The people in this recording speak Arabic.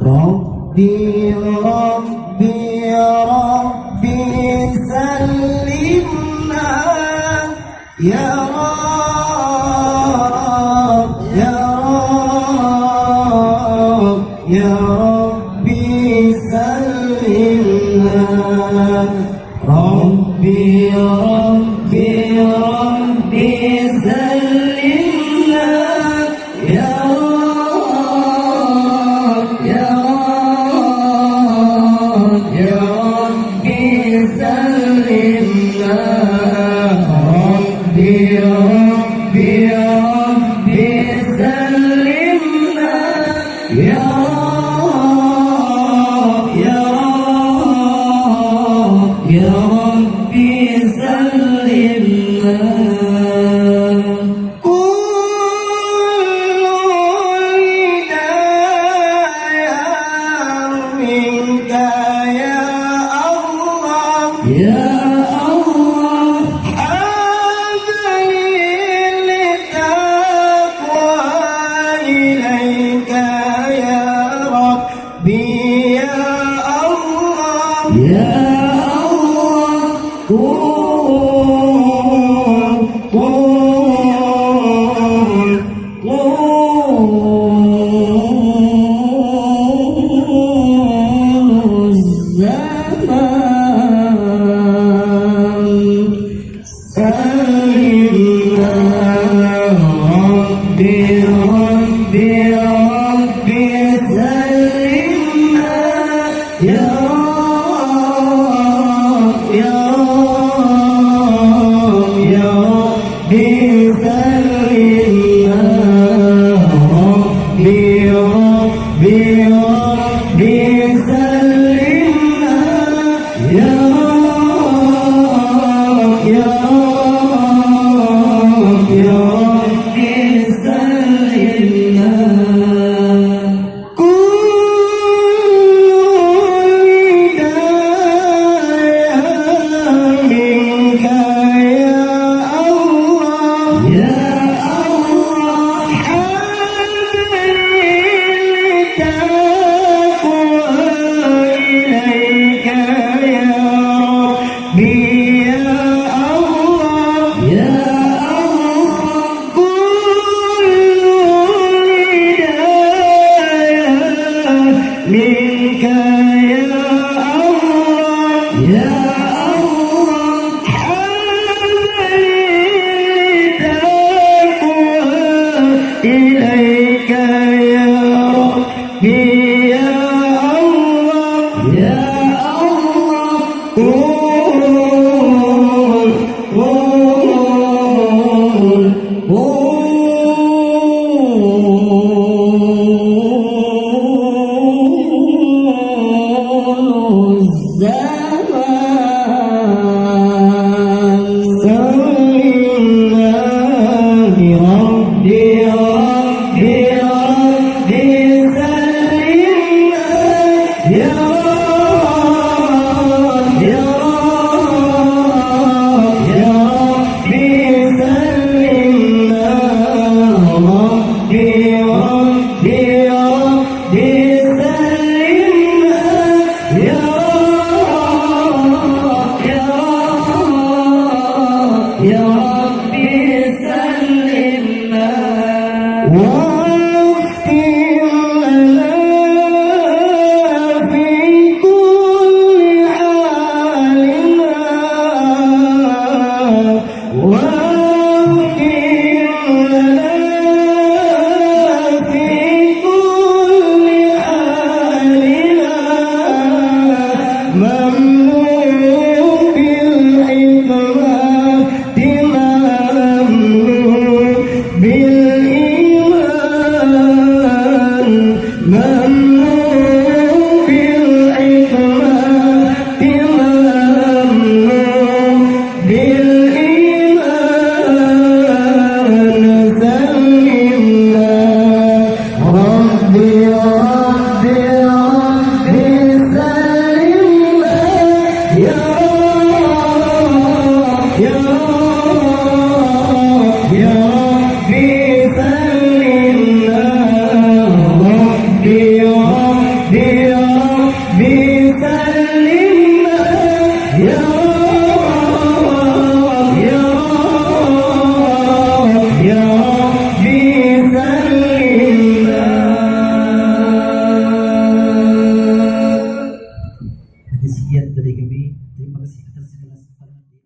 ربي ربي ربي سلمنا يا رب يا رب يا ربي سلمنا ربي ربي ربي سلمنا يا رب يا رب يا ربي سلمنا ربي ربي ربي سلمنا يا رب يا رب يا ربي سلمنا يا الله حبني للتقوى إليك يا ربي يا الله يا الله ربي ربي ربي سلمنا يا رب يا رب يا ربي سلمنا ربي ربي ربي سلمنا يا رب يا رب يا ربي سلمنا منك يا الله يا الله حبني للتقوى إليك يا ربي يا الله يا الله يا ربي سلمنا واغفر لنا في كل حالنا واغفر لنا في كل حالنا ممنون بالحكمة يا ربي Ya Rab, Ya Rab, Ya Rabbi sallimna. Sekian dari kami. Terima kasih atas segala kesempatan.